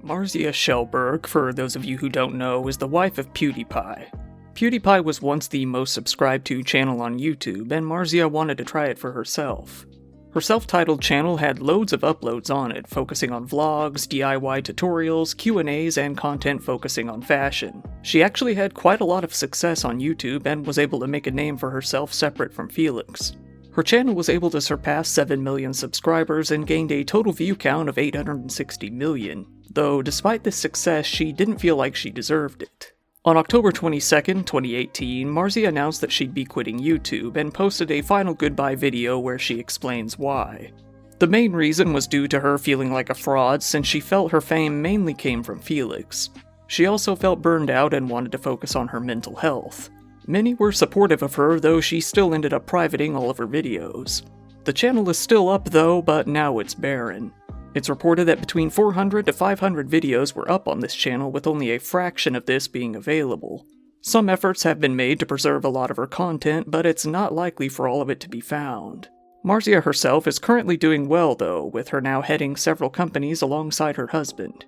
Marzia Shellberg, for those of you who don't know, is the wife of PewDiePie. PewDiePie was once the most subscribed to channel on YouTube, and Marzia wanted to try it for herself. Her self-titled channel had loads of uploads on it, focusing on vlogs, DIY tutorials, Q&As, and content focusing on fashion. She actually had quite a lot of success on YouTube and was able to make a name for herself separate from Felix. Her channel was able to surpass 7 million subscribers and gained a total view count of 860 million, though despite this success, she didn't feel like she deserved it. On October 22, 2018, Marzia announced that she'd be quitting YouTube and posted a final goodbye video where she explains why. The main reason was due to her feeling like a fraud since she felt her fame mainly came from Felix. She also felt burned out and wanted to focus on her mental health. Many were supportive of her, though she still ended up privating all of her videos. The channel is still up though, but now it's barren. It's reported that between 400 to 500 videos were up on this channel, with only a fraction of this being available. Some efforts have been made to preserve a lot of her content, but it's not likely for all of it to be found. Marzia herself is currently doing well though, with her now heading several companies alongside her husband.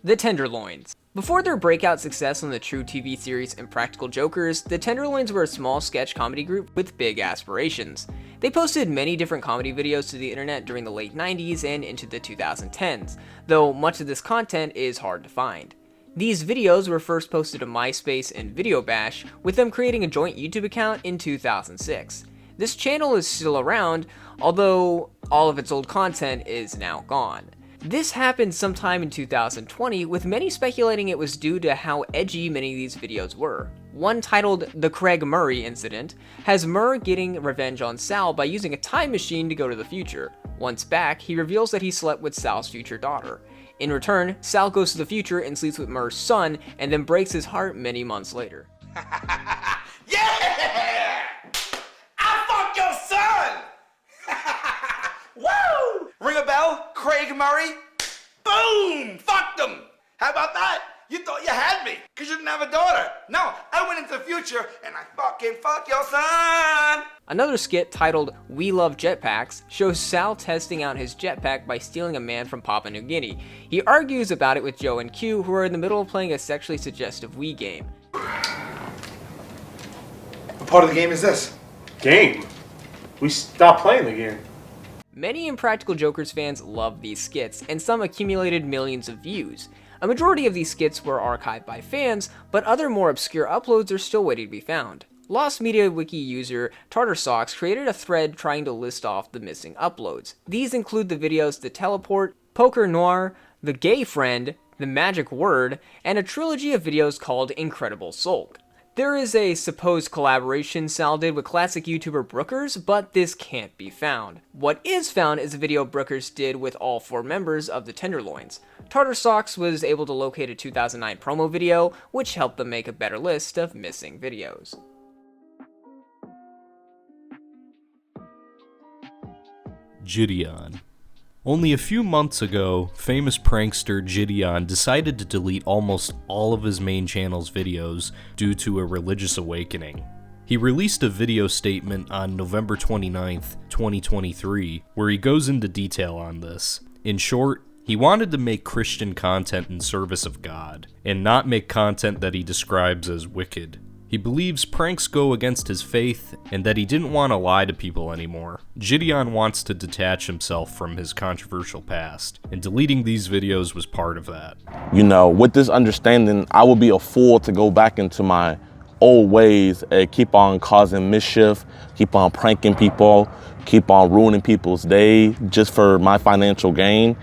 The Tenderloins. Before their breakout success on the True TV series Impractical Jokers, the Tenderloins were a small sketch comedy group with big aspirations. They posted many different comedy videos to the internet during the late 90s and into the 2010s, though much of this content is hard to find. These videos were first posted to MySpace and Video Bash, with them creating a joint YouTube account in 2006. This channel is still around, although all of its old content is now gone. This happened sometime in 2020, with many speculating it was due to how edgy many of these videos were. One titled The Craig Murray Incident has Murr getting revenge on Sal by using a time machine to go to the future. Once back, he reveals that he slept with Sal's future daughter. In return, Sal goes to the future and sleeps with Murr's son, and then breaks his heart many months later. Yeah! I fucked your son! Woo! Ring a bell? Craig Murray? Boom! Fucked him! How about that? You thought you had me, because you didn't have a daughter. No, I went into the future, and I fucking fucked your son! Another skit titled We Love Jetpacks shows Sal testing out his jetpack by stealing a man from Papua New Guinea. He argues about it with Joe and Q, who are in the middle of playing a sexually suggestive Wii game. What part of the game is this? Game? We stopped playing the game. Many Impractical Jokers fans love these skits, and some accumulated millions of views. A majority of these skits were archived by fans, but other more obscure uploads are still waiting to be found. Lost Media Wiki user TartarSocks created a thread trying to list off the missing uploads. These include the videos The Teleport, Poker Noir, The Gay Friend, The Magic Word, and a trilogy of videos called Incredible Sulk. There is a supposed collaboration Sal did with classic YouTuber Brookers, but this can't be found. What is found is a video Brookers did with all 4 members of the Tenderloins. TartarSocks was able to locate a 2009 promo video, which helped them make a better list of missing videos. Gideon. Only a few months ago, famous prankster Gideon decided to delete almost all of his main channel's videos due to a religious awakening. He released a video statement on November 29th, 2023, where he goes into detail on this. In short, he wanted to make Christian content in service of God, and not make content that he describes as wicked. He believes pranks go against his faith, and that he didn't want to lie to people anymore. Gideon wants to detach himself from his controversial past, and deleting these videos was part of that. You know, with this understanding, I would be a fool to go back into my old ways and keep on causing mischief, keep on pranking people, keep on ruining people's day just for my financial gain.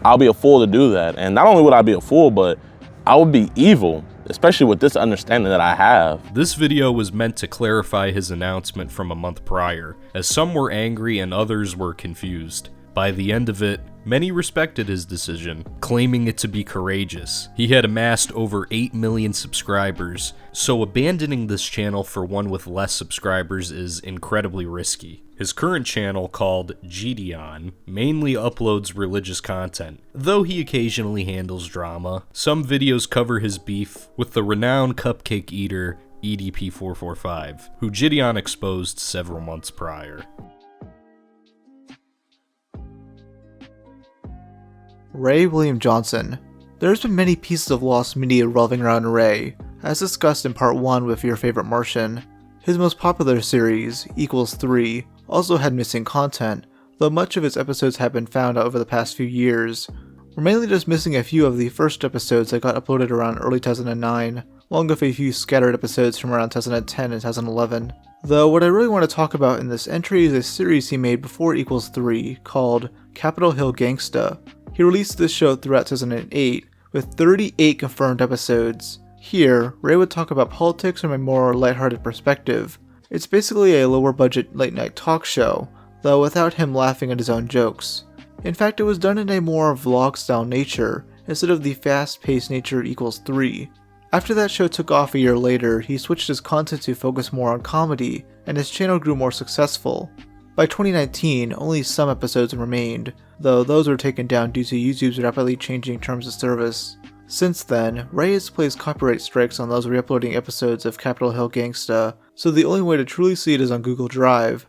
I'll be a fool to do that. And not only would I be a fool, but I would be evil, especially with this understanding that I have. This video was meant to clarify his announcement from a month prior, as some were angry and others were confused. By the end of it, many respected his decision, claiming it to be courageous. He had amassed over 8 million subscribers, so abandoning this channel for one with less subscribers is incredibly risky. His current channel, called Gideon, mainly uploads religious content, though he occasionally handles drama. Some videos cover his beef with the renowned cupcake eater EDP445, who Gideon exposed several months prior. Ray William Johnson. There's been many pieces of lost media revolving around Ray, as discussed in part 1 with Your Favorite Martian. His most popular series, Equals 3, also had missing content, though much of its episodes have been found over the past few years. We're mainly just missing a few of the first episodes that got uploaded around early 2009, along with a few scattered episodes from around 2010 and 2011. Though what I really want to talk about in this entry is a series he made before Equals 3 called Capitol Hill Gangsta. He released this show throughout 2008 with 38 confirmed episodes. Here, Ray would talk about politics from a more lighthearted perspective. It's basically a lower budget late night talk show, though without him laughing at his own jokes. In fact, it was done in a more vlog style nature instead of the fast paced nature of Equals 3. After that show took off a year later, he switched his content to focus more on comedy, and his channel grew more successful. By 2019, only some episodes remained, though those were taken down due to YouTube's rapidly changing terms of service. Since then, Ray has placed copyright strikes on those re-uploading episodes of Capitol Hill Gangsta, so the only way to truly see it is on Google Drive.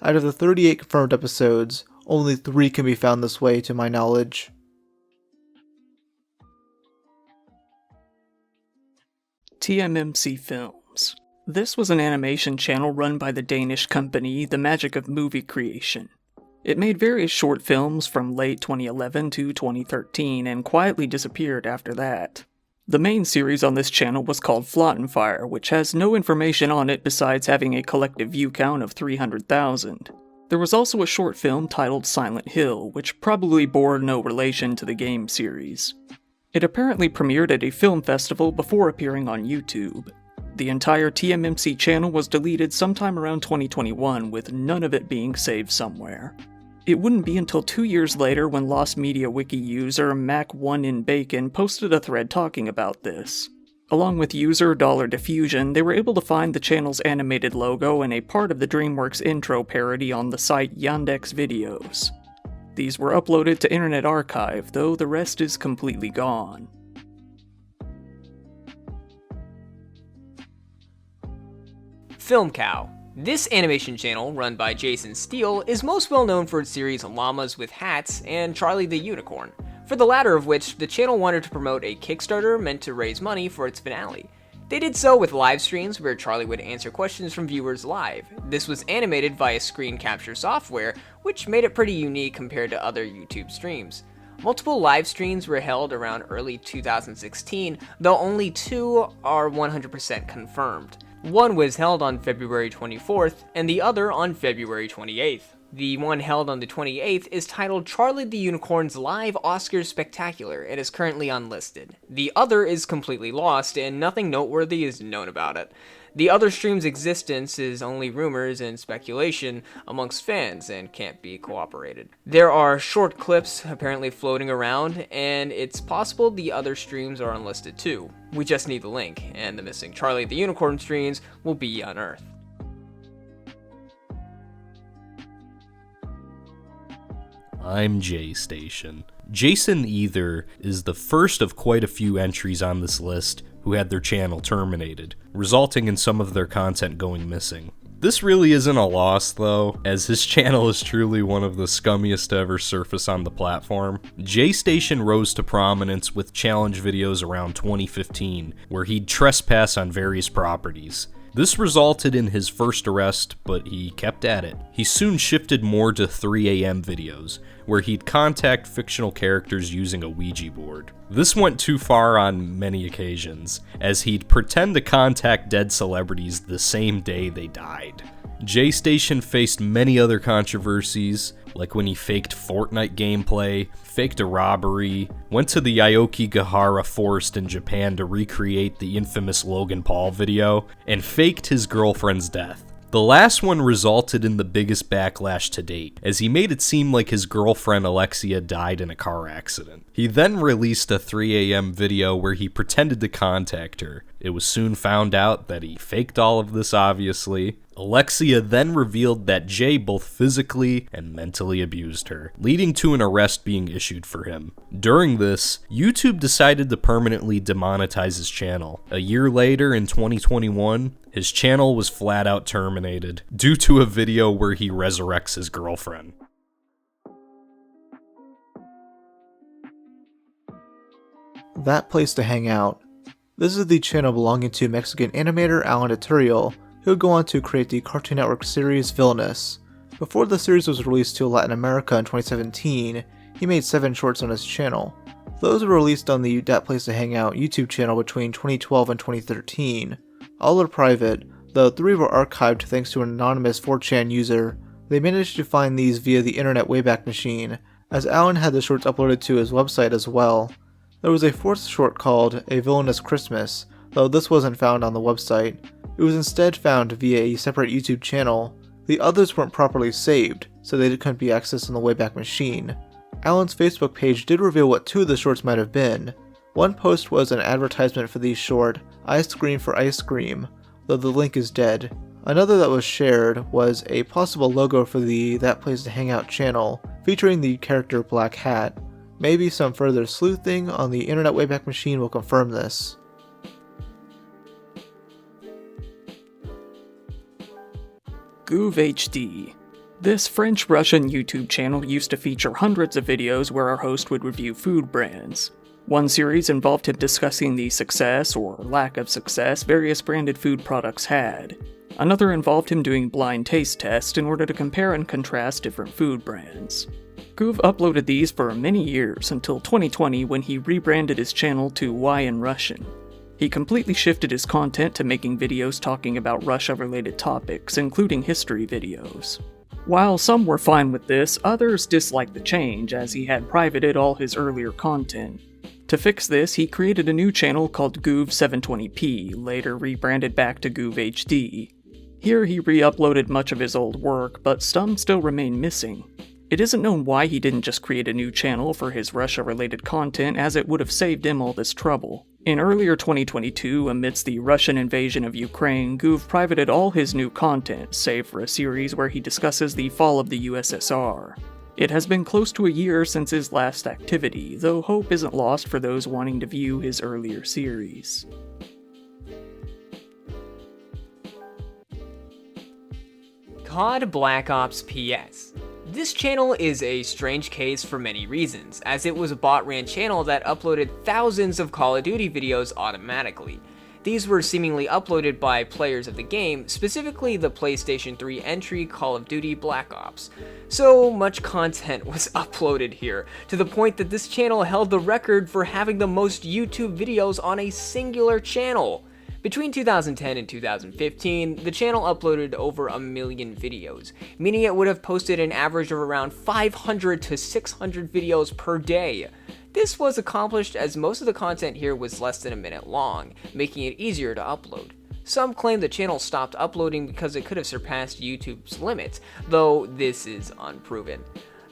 Out of the 38 confirmed episodes, only 3 can be found this way to my knowledge. TMMC Films. This was an animation channel run by the Danish company The Magic of Movie Creation. It made various short films from late 2011 to 2013 and quietly disappeared after that. The main series on this channel was called Flottenfire, which has no information on it besides having a collective view count of 300,000. There was also a short film titled Silent Hill, which probably bore no relation to the game series. It apparently premiered at a film festival before appearing on YouTube. The entire TMMC channel was deleted sometime around 2021, with none of it being saved somewhere. It wouldn't be until 2 years later when Lost Media Wiki user Mac1inBacon posted a thread talking about this. Along with user $Diffusion, they were able to find the channel's animated logo and a part of the DreamWorks intro parody on the site Yandex Videos. These were uploaded to Internet Archive, though the rest is completely gone. Film Cow. This animation channel, run by Jason Steele, is most well known for its series Llamas with Hats and Charlie the Unicorn, for the latter of which the channel wanted to promote a Kickstarter meant to raise money for its finale. They did so with live streams where Charlie would answer questions from viewers live. This was animated via screen capture software, which made it pretty unique compared to other YouTube streams. Multiple live streams were held around early 2016, though only 2 are 100% confirmed. One was held on February 24th, and the other on February 28th. The one held on the 28th is titled Charlie the Unicorn's Live Oscars Spectacular and is currently unlisted. The other is completely lost, and nothing noteworthy is known about it. The other stream's existence is only rumors and speculation amongst fans and can't be cooperated. There are short clips apparently floating around, and it's possible the other streams are unlisted too. We just need the link, and the missing Charlie the Unicorn streams will be unearthed. I'm JStation. Jason Either is the first of quite a few entries on this list who had their channel terminated, resulting in some of their content going missing. This really isn't a loss though, as his channel is truly one of the scummiest to ever surface on the platform. JStation rose to prominence with challenge videos around 2015, where he'd trespass on various properties. This resulted in his first arrest, but he kept at it. He soon shifted more to 3 AM videos, where he'd contact fictional characters using a Ouija board. This went too far on many occasions, as he'd pretend to contact dead celebrities the same day they died. JStation faced many other controversies, like when he faked Fortnite gameplay, faked a robbery, went to the Aokigahara forest in Japan to recreate the infamous Logan Paul video, and faked his girlfriend's death. The last one resulted in the biggest backlash to date, as he made it seem like his girlfriend Alexia died in a car accident. He then released a 3 AM video where he pretended to contact her. It was soon found out that he faked all of this, obviously. Alexia then revealed that Jay both physically and mentally abused her, leading to an arrest being issued for him. During this, YouTube decided to permanently demonetize his channel. A year later, in 2021, his channel was flat out terminated due to a video where he resurrects his girlfriend. That Place to Hang Out. This is the channel belonging to Mexican animator Alan Aturiel, who would go on to create the Cartoon Network series Villainous. Before the series was released to Latin America in 2017, he made 7 shorts on his channel. Those were released on the That Place to Hang Out YouTube channel between 2012 and 2013. All are private, though 3 were archived thanks to an anonymous 4chan user. They managed to find these via the Internet Wayback Machine, as Alan had the shorts uploaded to his website as well. There was a 4th short called A Villainous Christmas, though this wasn't found on the website. It was instead found via a separate YouTube channel. The others weren't properly saved, so they couldn't be accessed on the Wayback Machine. Alan's Facebook page did reveal what 2 of the shorts might have been. One post was an advertisement for the short I Scream for Ice Cream, though the link is dead. Another that was shared was a possible logo for the That Place to Hang Out channel, featuring the character Black Hat. Maybe some further sleuthing on the Internet Wayback Machine will confirm this. GoovHD. This French-Russian YouTube channel used to feature hundreds of videos where our host would review food brands. One series involved him discussing the success, or lack of success, various branded food products had. Another involved him doing blind taste tests in order to compare and contrast different food brands. Goov uploaded these for many years until 2020 when he rebranded his channel to Why in Russian. He completely shifted his content to making videos talking about Russia-related topics, including history videos. While some were fine with this, others disliked the change as he had privated all his earlier content. To fix this, he created a new channel called Goov720p, later rebranded back to GoovHD. Here he re-uploaded much of his old work, but some still remain missing. It isn't known why he didn't just create a new channel for his Russia-related content, as it would have saved him all this trouble. In earlier 2022, amidst the Russian invasion of Ukraine, Goov privated all his new content, save for a series where he discusses the fall of the USSR. It has been close to a year since his last activity, though hope isn't lost for those wanting to view his earlier series. COD Black Ops PS. This channel is a strange case for many reasons, as it was a bot-ran channel that uploaded thousands of Call of Duty videos automatically. These were seemingly uploaded by players of the game, specifically the PlayStation 3 entry Call of Duty Black Ops. So much content was uploaded here, to the point that this channel held the record for having the most YouTube videos on a singular channel. Between 2010 and 2015, the channel uploaded over 1 million videos, meaning it would have posted an average of around 500 to 600 videos per day. This was accomplished as most of the content here was less than a minute long, making it easier to upload. Some claim the channel stopped uploading because it could have surpassed YouTube's limits, though this is unproven.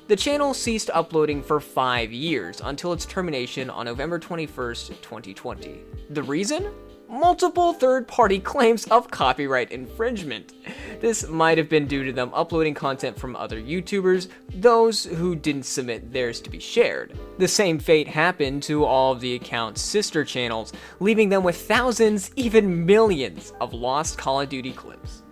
The channel ceased uploading for 5 years until its termination on November 21st, 2020. The reason? Multiple third-party claims of copyright infringement. This might have been due to them uploading content from other YouTubers, those who didn't submit theirs to be shared. The same fate happened to all of the account's sister channels, leaving them with thousands, even millions, of lost Call of Duty clips.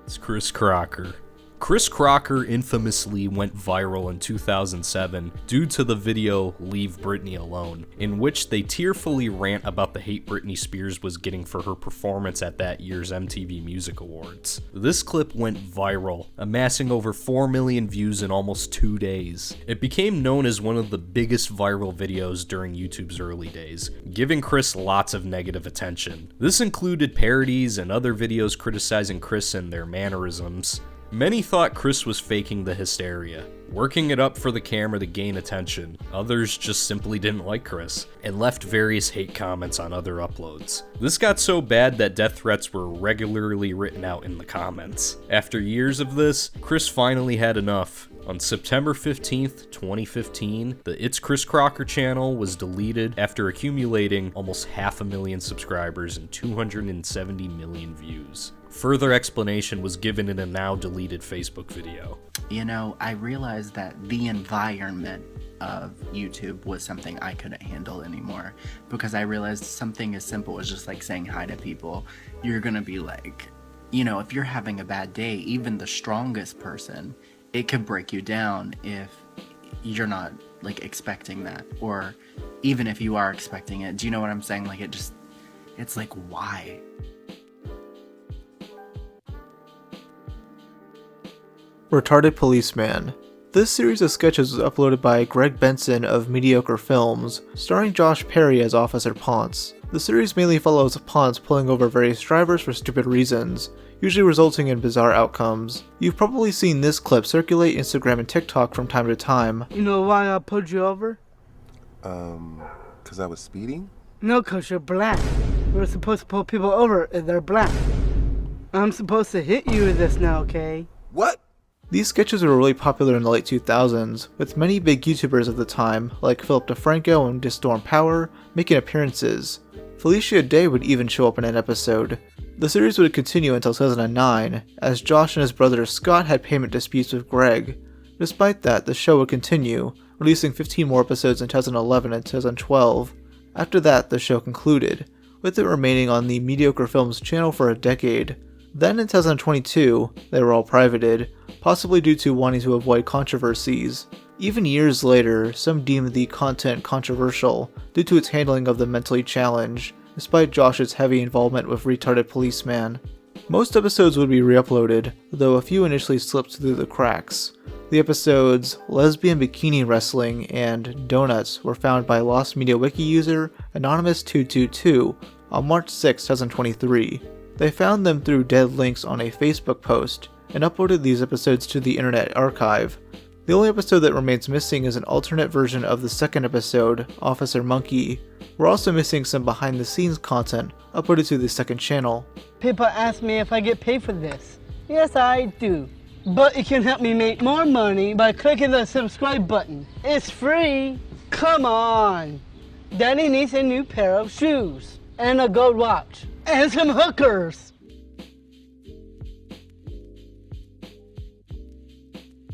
It's Chris Crocker. Chris Crocker infamously went viral in 2007 due to the video Leave Britney Alone, in which they tearfully rant about the hate Britney Spears was getting for her performance at that year's MTV Music Awards. This clip went viral, amassing over 4 million views in almost 2 days. It became known as one of the biggest viral videos during YouTube's early days, giving Chris lots of negative attention. This included parodies and other videos criticizing Chris and their mannerisms. Many thought Chris was faking the hysteria, working it up for the camera to gain attention. Others just simply didn't like Chris, and left various hate comments on other uploads. This got so bad that death threats were regularly written out in the comments. After years of this, Chris finally had enough. On September 15th, 2015, the It's Chris Crocker channel was deleted after accumulating almost 500,000 subscribers and 270 million views. Further explanation was given in a now deleted Facebook video. You know, I realized that the environment of YouTube was something I couldn't handle anymore, because I realized something as simple as just like saying hi to people. You're gonna be like, you know, if you're having a bad day, even the strongest person, it could break you down if you're not like expecting that, or even if you are expecting it, do you know what I'm saying? Like it's like, why? Retarded Policeman. This series of sketches was uploaded by Greg Benson of Mediocre Films, starring Josh Perry as Officer Ponce. The series mainly follows Ponce pulling over various drivers for stupid reasons, usually resulting in bizarre outcomes. You've probably seen this clip circulate Instagram and TikTok from time to time. You know why I pulled you over? 'Cause I was speeding? No, 'cause you're black. We're supposed to pull people over if they're black. I'm supposed to hit you with this now, okay? What? These sketches were really popular in the late 2000s, with many big YouTubers of the time, like Philip DeFranco and Distorm Power, making appearances. Felicia Day would even show up in an episode. The series would continue until 2009, as Josh and his brother Scott had payment disputes with Greg. Despite that, the show would continue, releasing 15 more episodes in 2011 and 2012. After that, the show concluded, with it remaining on the Mediocre Films channel for a decade. Then in 2022, they were all privated, possibly due to wanting to avoid controversies. Even years later, some deemed the content controversial due to its handling of the mentally challenged, despite Josh's heavy involvement with Retarded Policeman. Most episodes would be re-uploaded, though a few initially slipped through the cracks. The episodes Lesbian Bikini Wrestling and Donuts were found by Lost Media Wiki user Anonymous222 on March 6, 2023. They found them through dead links on a Facebook post, and uploaded these episodes to the Internet Archive. The only episode that remains missing is an alternate version of the second episode, Officer Monkey. We're also missing some behind the scenes content uploaded to the second channel. People ask me if I get paid for this. Yes, I do. But you can help me make more money by clicking the subscribe button. It's free. Come on. Daddy needs a new pair of shoes, and a gold watch, and some hookers.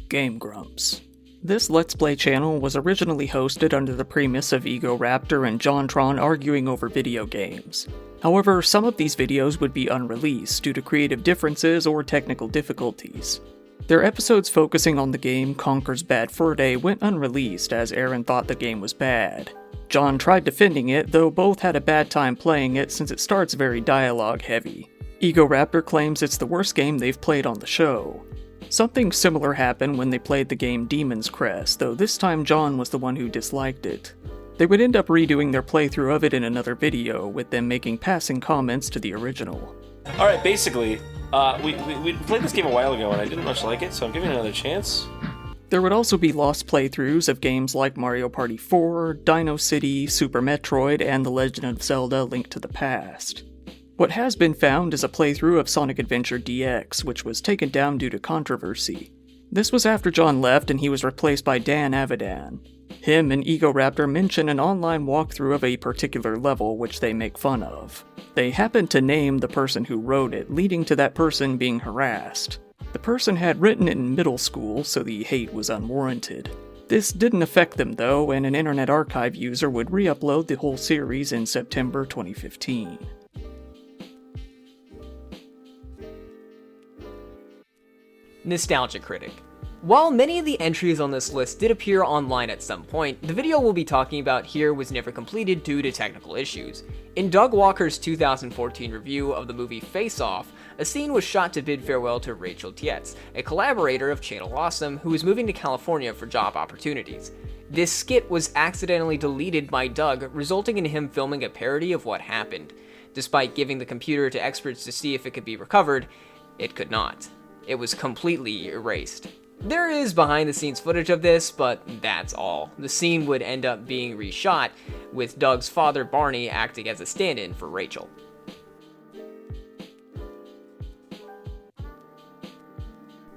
Game Grumps. This Let's Play channel was originally hosted under the premise of Ego Raptor and JonTron arguing over video games. However, some of these videos would be unreleased due to creative differences or technical difficulties. Their episodes focusing on the game Conker's Bad Fur Day went unreleased as Aaron thought the game was bad. John tried defending it, though both had a bad time playing it since it starts very dialogue heavy. Ego Raptor claims it's the worst game they've played on the show. Something similar happened when they played the game Demon's Crest, though this time John was the one who disliked it. They would end up redoing their playthrough of it in another video, with them making passing comments to the original. Alright, basically, we played this game a while ago and I didn't much like it, so I'm giving it another chance. There would also be lost playthroughs of games like Mario Party 4, Dino City, Super Metroid, and The Legend of Zelda: Link to the Past. What has been found is a playthrough of Sonic Adventure DX, which was taken down due to controversy. This was after John left and he was replaced by Dan Avidan. Him and Ego Raptor mention an online walkthrough of a particular level which they make fun of. They happen to name the person who wrote it, leading to that person being harassed. The person had written it in middle school, so the hate was unwarranted. This didn't affect them though, and an Internet Archive user would re-upload the whole series in September 2015. Nostalgia Critic. While many of the entries on this list did appear online at some point, the video we'll be talking about here was never completed due to technical issues. In Doug Walker's 2014 review of the movie Face Off, a scene was shot to bid farewell to Rachel Tietz, a collaborator of Channel Awesome who was moving to California for job opportunities. This skit was accidentally deleted by Doug, resulting in him filming a parody of what happened. Despite giving the computer to experts to see if it could be recovered, it could not. It was completely erased. There is behind the scenes footage of this, but that's all. The scene would end up being reshot, with Doug's father Barney acting as a stand-in for Rachel.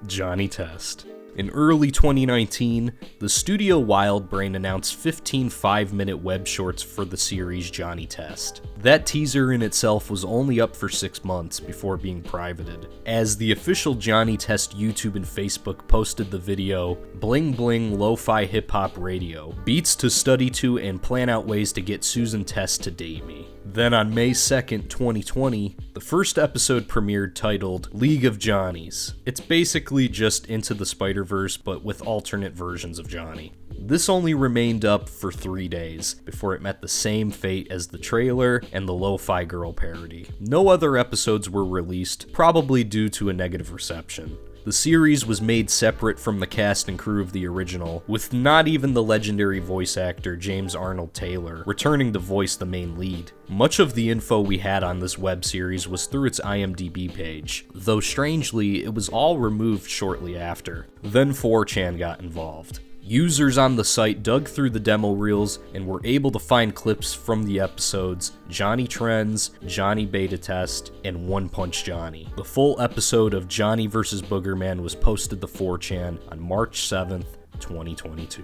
Johnny Test. In early 2019, the studio Wildbrain announced 15 5-minute web shorts for the series Johnny Test. That teaser in itself was only up for 6 months before being privated, as the official Johnny Test YouTube and Facebook posted the video, Bling Bling Lo-Fi Hip Hop Radio, beats to study to and plan out ways to get Susan Test to date me. Then on May 2nd, 2020, the first episode premiered titled League of Johnnies. It's basically just Into the Spider-Verse, but with alternate versions of Johnny. This only remained up for 3 days before it met the same fate as the trailer and the Lo-Fi Girl parody. No other episodes were released, probably due to a negative reception. The series was made separate from the cast and crew of the original, with not even the legendary voice actor James Arnold Taylor returning to voice the main lead. Much of the info we had on this web series was through its IMDb page, though strangely, it was all removed shortly after. Then 4chan got involved. Users on the site dug through the demo reels and were able to find clips from the episodes Johnny Trends, Johnny Beta Test, and One Punch Johnny. The full episode of Johnny vs. Boogerman was posted to 4chan on March 7th, 2022.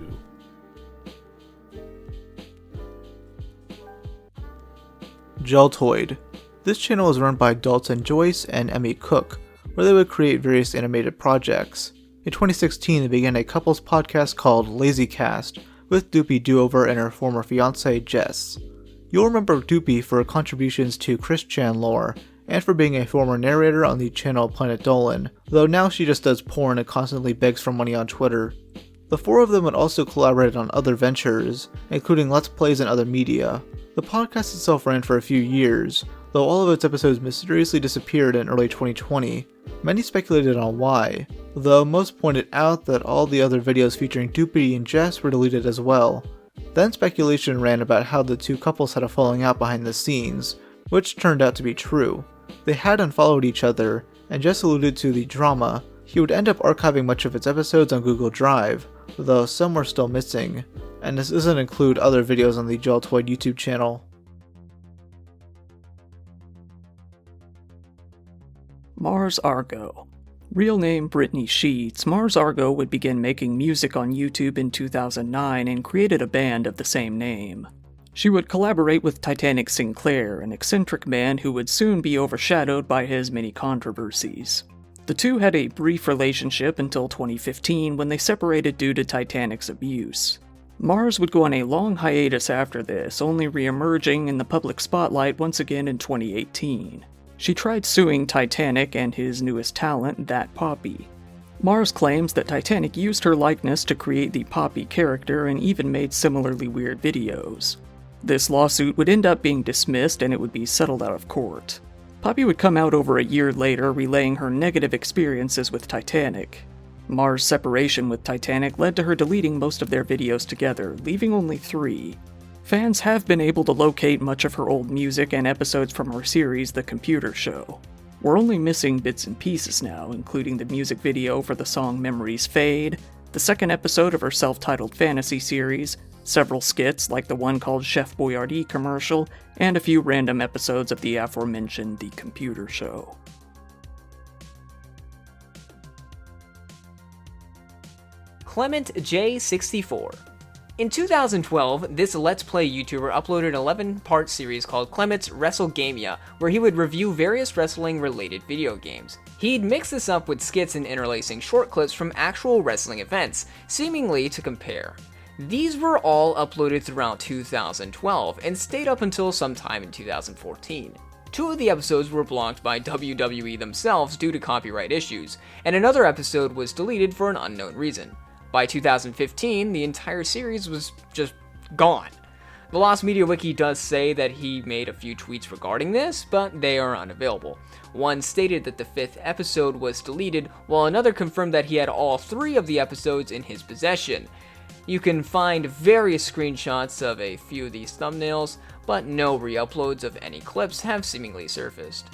Geltoid. This channel was run by Dalton Joyce and Emmy Cook, where they would create various animated projects. In 2016, they began a couples podcast called LazyCast with Doopy Doover and her former fiancée, Jess. You'll remember Doopy for her contributions to Chris Chan lore, and for being a former narrator on the channel Planet Dolan, though now she just does porn and constantly begs for money on Twitter. The four of them would also collaborate on other ventures, including Let's Plays and other media. The podcast itself ran for a few years, though all of its episodes mysteriously disappeared in early 2020. Many speculated on why, though most pointed out that all the other videos featuring Doopy and Jess were deleted as well. Then speculation ran about how the two couples had a falling out behind the scenes, which turned out to be true. They had unfollowed each other, and Jess alluded to the drama. He would end up archiving much of its episodes on Google Drive, though some were still missing, and this doesn't include other videos on the Geltoid YouTube channel. Mars Argo. Real name Brittany Sheets, Mars Argo would begin making music on YouTube in 2009 and created a band of the same name. She would collaborate with Titanic Sinclair, an eccentric man who would soon be overshadowed by his many controversies. The two had a brief relationship until 2015 when they separated due to Titanic's abuse. Mars would go on a long hiatus after this, only re-emerging in the public spotlight once again in 2018. She tried suing Titanic and his newest talent, That Poppy. Mars claims that Titanic used her likeness to create the Poppy character and even made similarly weird videos. This lawsuit would end up being dismissed and it would be settled out of court. Poppy would come out over a year later relaying her negative experiences with Titanic. Mars' separation with Titanic led to her deleting most of their videos together, leaving only 3. Fans have been able to locate much of her old music and episodes from her series, The Computer Show. We're only missing bits and pieces now, including the music video for the song Memories Fade, the second episode of her self-titled fantasy series, several skits like the one called Chef Boyardee commercial, and a few random episodes of the aforementioned The Computer Show. Clement J64. In 2012, this Let's Play YouTuber uploaded an 11-part series called Clement's WrestleGamia, where he would review various wrestling-related video games. He'd mix this up with skits and interlacing short clips from actual wrestling events, seemingly to compare. These were all uploaded throughout 2012, and stayed up until sometime in 2014. 2 of the episodes were blocked by WWE themselves due to copyright issues, and another episode was deleted for an unknown reason. By 2015, the entire series was just gone. The Lost Media Wiki does say that he made a few tweets regarding this, but they are unavailable. One stated that the 5th episode was deleted, while another confirmed that he had all 3 of the episodes in his possession. You can find various screenshots of a few of these thumbnails, but no re-uploads of any clips have seemingly surfaced.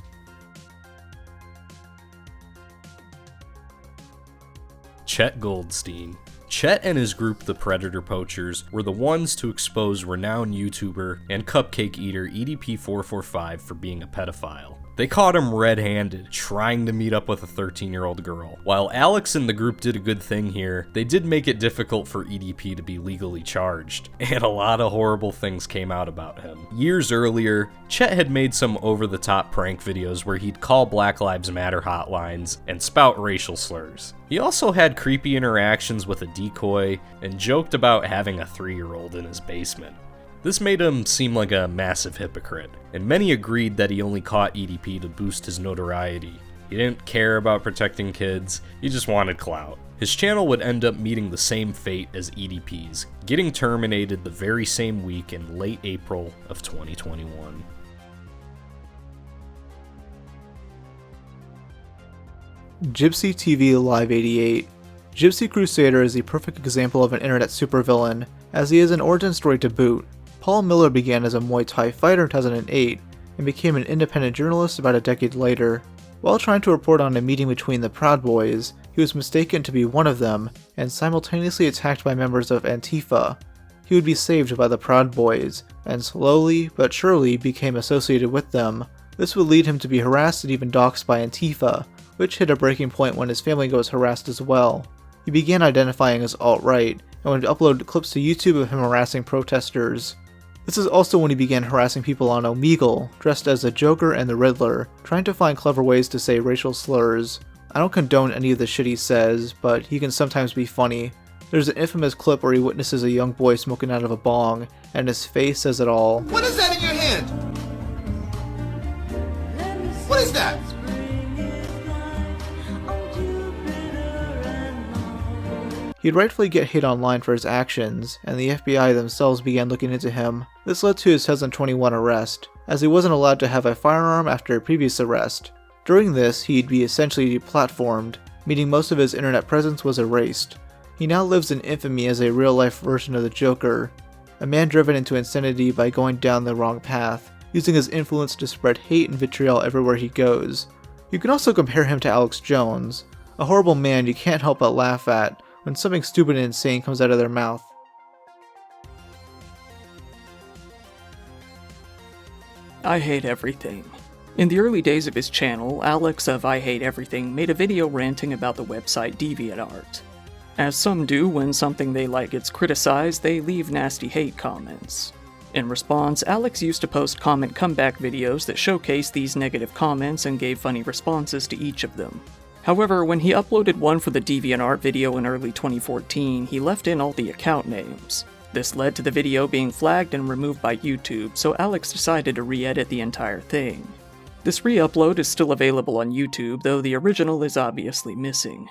Chet Goldstein. Chet and his group, the Predator Poachers, were the ones to expose renowned YouTuber and cupcake eater EDP445 for being a pedophile. They caught him red-handed, trying to meet up with a 13-year-old girl. While Alex and the group did a good thing here, they did make it difficult for EDP to be legally charged, and a lot of horrible things came out about him. Years earlier, Chet had made some over-the-top prank videos where he'd call Black Lives Matter hotlines and spout racial slurs. He also had creepy interactions with a decoy and joked about having a 3-year-old in his basement. This made him seem like a massive hypocrite, and many agreed that he only caught EDP to boost his notoriety. He didn't care about protecting kids, he just wanted clout. His channel would end up meeting the same fate as EDP's, getting terminated the very same week in late April of 2021. Gypsy TV Live 88. Gypsy Crusader is the perfect example of an internet supervillain, as he is an origin story to boot. Paul Miller began as a Muay Thai fighter in 2008, and became an independent journalist about a decade later. While trying to report on a meeting between the Proud Boys, he was mistaken to be one of them, and simultaneously attacked by members of Antifa. He would be saved by the Proud Boys, and slowly but surely became associated with them. This would lead him to be harassed and even doxxed by Antifa, which hit a breaking point when his family was harassed as well. He began identifying as alt-right, and would upload clips to YouTube of him harassing protesters. This is also when he began harassing people on Omegle, dressed as the Joker and the Riddler, trying to find clever ways to say racial slurs. I don't condone any of the shit he says, but he can sometimes be funny. There's an infamous clip where he witnesses a young boy smoking out of a bong, and his face says it all. What is that in your hand? What is that? He'd rightfully get hate online for his actions, and the FBI themselves began looking into him. This led to his 2021 arrest, as he wasn't allowed to have a firearm after a previous arrest. During this, he'd be essentially deplatformed, meaning most of his internet presence was erased. He now lives in infamy as a real-life version of the Joker, a man driven into insanity by going down the wrong path, using his influence to spread hate and vitriol everywhere he goes. You can also compare him to Alex Jones, a horrible man you can't help but laugh at when something stupid and insane comes out of their mouth. I Hate Everything. In the early days of his channel, Alex of I Hate Everything made a video ranting about the website DeviantArt. As some do when something they like gets criticized, they leave nasty hate comments. In response, Alex used to post comment comeback videos that showcased these negative comments and gave funny responses to each of them. However, when he uploaded one for the DeviantArt video in early 2014, he left in all the account names. This led to the video being flagged and removed by YouTube, so Alex decided to re-edit the entire thing. This re-upload is still available on YouTube, though the original is obviously missing.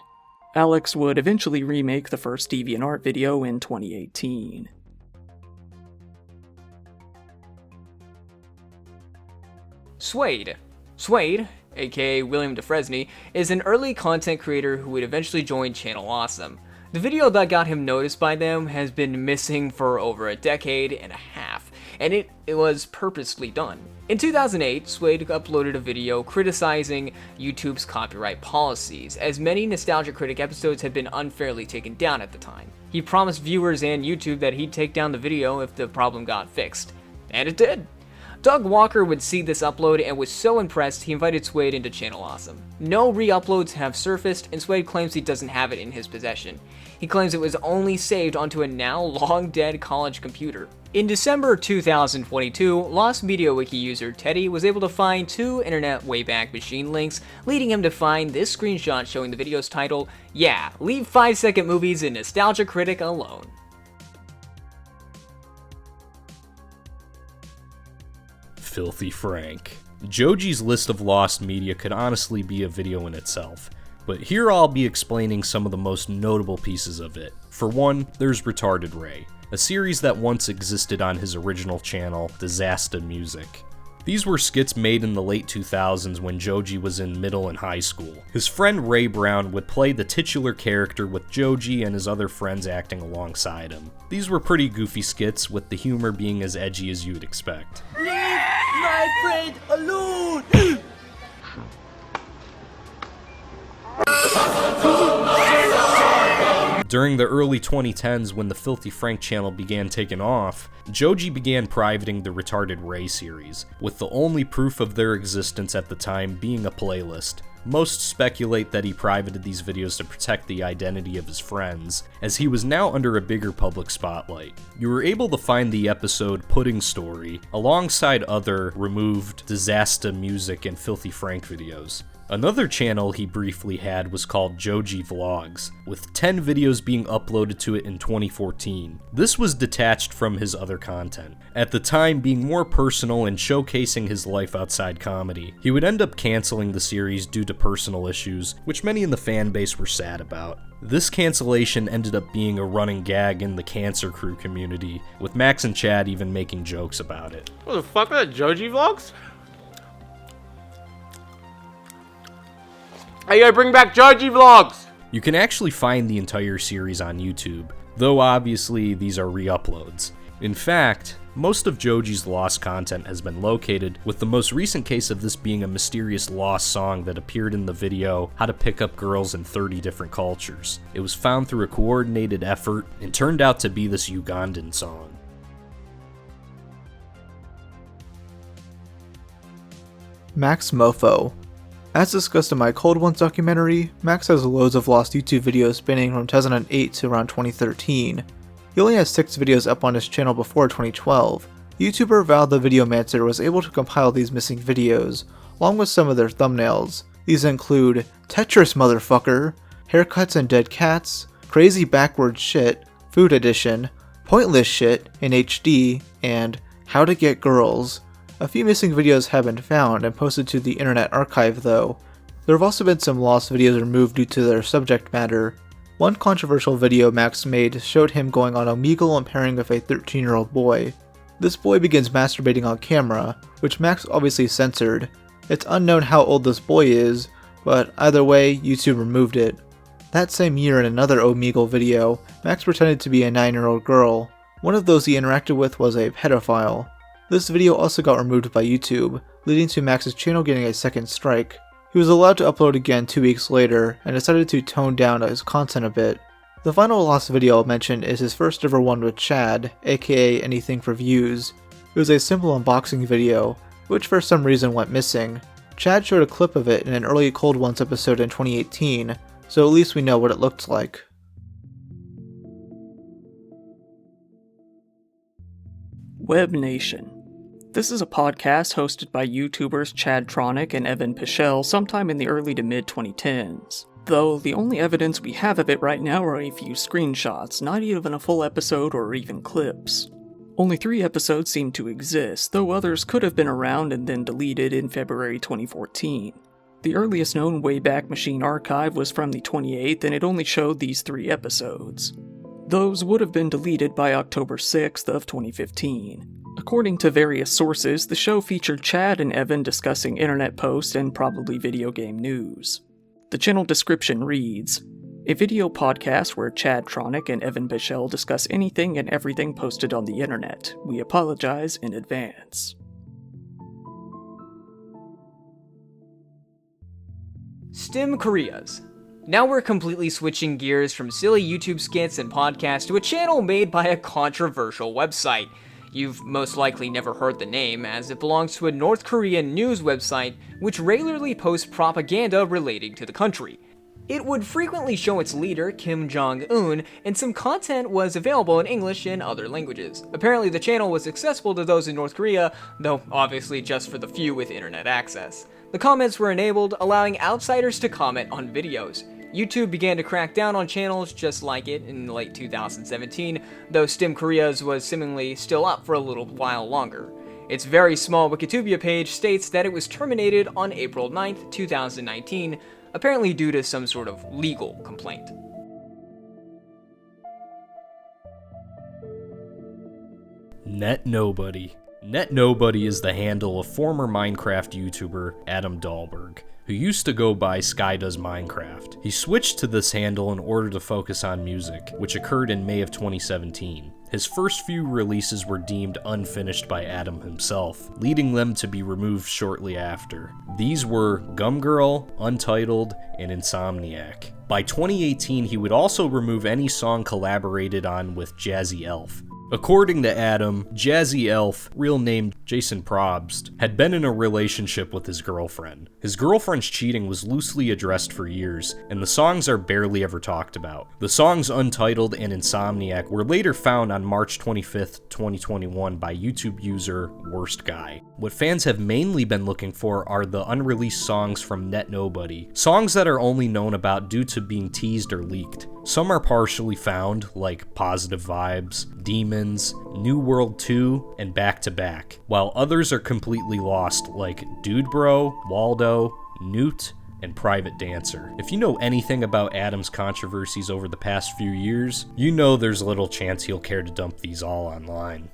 Alex would eventually remake the first DeviantArt video in 2018. Suede, aka William DeFresney, is an early content creator who would eventually join Channel Awesome. The video that got him noticed by them has been missing for over a decade and a half, and it was purposely done. In 2008, Suede uploaded a video criticizing YouTube's copyright policies, as many Nostalgia Critic episodes had been unfairly taken down at the time. He promised viewers and YouTube that he'd take down the video if the problem got fixed, and it did. Doug Walker would see this upload and was so impressed he invited Suede into Channel Awesome. No re-uploads have surfaced, and Suede claims he doesn't have it in his possession. He claims it was only saved onto a now long-dead college computer. In December 2022, Lost Media Wiki user Teddy was able to find 2 Internet Wayback Machine links, leading him to find this screenshot showing the video's title, "Yeah, leave 5-second movies in Nostalgia Critic alone." Filthy Frank. Joji's list of lost media could honestly be a video in itself, but here I'll be explaining some of the most notable pieces of it. For one, there's Retarded Ray, a series that once existed on his original channel, Disaster Music. These were skits made in the late 2000s when Joji was in middle and high school. His friend Ray Brown would play the titular character with Joji and his other friends acting alongside him. These were pretty goofy skits, with the humor being as edgy as you'd expect. My friend alone! During the early 2010s, when the Filthy Frank channel began taking off, Joji began privating the Retarded Ray series, with the only proof of their existence at the time being a playlist. Most speculate that he privated these videos to protect the identity of his friends, as he was now under a bigger public spotlight. You were able to find the episode Pudding Story alongside other removed Disaster Music and Filthy Frank videos. Another channel he briefly had was called Joji Vlogs, with 10 videos being uploaded to it in 2014. This was detached from his other content, at the time being more personal and showcasing his life outside comedy. He would end up canceling the series due to personal issues, which many in the fan base were sad about. This cancellation ended up being a running gag in the Cancer Crew community, with Max and Chad even making jokes about it. What the fuck are that, Joji Vlogs? Hey, I bring back Joji Vlogs! You can actually find the entire series on YouTube, though obviously these are re-uploads. In fact, most of Joji's lost content has been located, with the most recent case of this being a mysterious lost song that appeared in the video How to Pick Up Girls in 30 Different Cultures. It was found through a coordinated effort and turned out to be this Ugandan song. Max Mofo. As discussed in my Cold Ones documentary, Max has loads of lost YouTube videos spanning from 2008 to around 2013. He only has 6 videos up on his channel before 2012. YouTuber Val the Videomancer was able to compile these missing videos, along with some of their thumbnails. These include Tetris Motherfucker, Haircuts and Dead Cats, Crazy Backward Shit, Food Edition, Pointless Shit in HD, and How to Get Girls. A few missing videos have been found and posted to the Internet Archive though. There have also been some lost videos removed due to their subject matter. One controversial video Max made showed him going on Omegle and pairing with a 13-year-old boy. This boy begins masturbating on camera, which Max obviously censored. It's unknown how old this boy is, but either way, YouTube removed it. That same year in another Omegle video, Max pretended to be a 9-year-old girl. One of those he interacted with was a pedophile. This video also got removed by YouTube, leading to Max's channel getting a second strike. He was allowed to upload again 2 weeks later, and decided to tone down his content a bit. The final lost video I'll mention is his first ever one with Chad, aka Anything for Views. It was a simple unboxing video, which for some reason went missing. Chad showed a clip of it in an early Cold Ones episode in 2018, so at least we know what it looked like. Web Nation. This is a podcast hosted by YouTubers Chad Tronic and Evan Pichel sometime in the early to mid-2010s. Though the only evidence we have of it right now are a few screenshots, not even a full episode or even clips. Only 3 episodes seem to exist, though others could have been around and then deleted in February 2014. The earliest known Wayback Machine archive was from the 28th and it only showed these 3 episodes. Those would have been deleted by October 6th of 2015. According to various sources, the show featured Chad and Evan discussing internet posts and probably video game news. The channel description reads, a video podcast where Chad Tronic and Evan Bichelle discuss anything and everything posted on the internet. We apologize in advance. Stim Koreas. Now we're completely switching gears from silly YouTube skits and podcasts to a channel made by a controversial website. You've most likely never heard the name, as it belongs to a North Korean news website which regularly posts propaganda relating to the country. It would frequently show its leader, Kim Jong-un, and some content was available in English and other languages. Apparently the channel was accessible to those in North Korea, though obviously just for the few with internet access. The comments were enabled, allowing outsiders to comment on videos. YouTube began to crack down on channels just like it in late 2017, though Stim Koreas was seemingly still up for a little while longer. Its very small Wikipedia page states that it was terminated on April 9th, 2019, apparently due to some sort of legal complaint. Net Nobody. Net Nobody is the handle of former Minecraft YouTuber Adam Dahlberg, who used to go by Sky Does Minecraft. He switched to this handle in order to focus on music, which occurred in May of 2017. His first few releases were deemed unfinished by Adam himself, leading them to be removed shortly after. These were Gum Girl, Untitled, and Insomniac. By 2018, he would also remove any song collaborated on with Jazzy Elf. According to Adam, Jazzy Elf, real name Jason Probst, had been in a relationship with his girlfriend. His girlfriend's cheating was loosely addressed for years, and the songs are barely ever talked about. The songs Untitled and Insomniac were later found on March 25th, 2021 by YouTube user Worst Guy. What fans have mainly been looking for are the unreleased songs from Net Nobody, songs that are only known about due to being teased or leaked. Some are partially found, like Positive Vibes, Demons, New World 2, and Back to Back, while others are completely lost, like Dude Bro, Waldo, Newt, and private dancer. If you know anything about Adam's controversies over the past few years, you know there's little chance he'll care to dump these all online.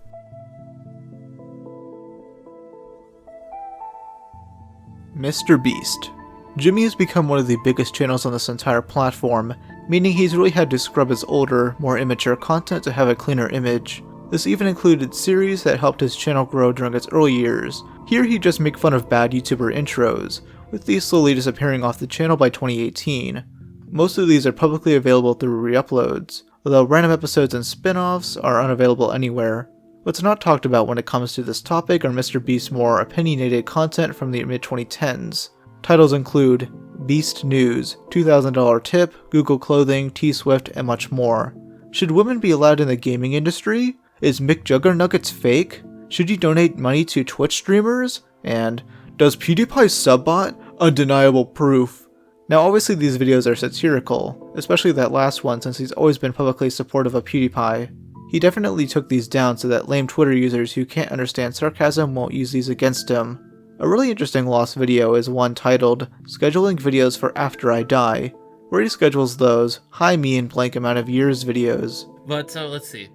Mr. Beast. Jimmy has become one of the biggest channels on this entire platform, meaning he's really had to scrub his older, more immature content to have a cleaner image. This even included series that helped his channel grow during its early years. Here he'd just make fun of bad YouTuber intros, with these slowly disappearing off the channel by 2018. Most of these are publicly available through re-uploads, although random episodes and spin-offs are unavailable anywhere. What's not talked about when it comes to this topic are Mr. Beast's more opinionated content from the mid-2010s. Titles include Beast News, $2,000 Tip, Google Clothing, T-Swift, and much more. Should women be allowed in the gaming industry? Is McJuggernuggets fake? Should you donate money to Twitch streamers? And does PewDiePie subbot? Undeniable proof. Now obviously these videos are satirical, especially that last one since he's always been publicly supportive of PewDiePie. He definitely took these down so that lame Twitter users who can't understand sarcasm won't use these against him. A really interesting lost video is one titled, Scheduling Videos for After I Die, where he schedules those, hi me in blank amount of years videos. But so let's see.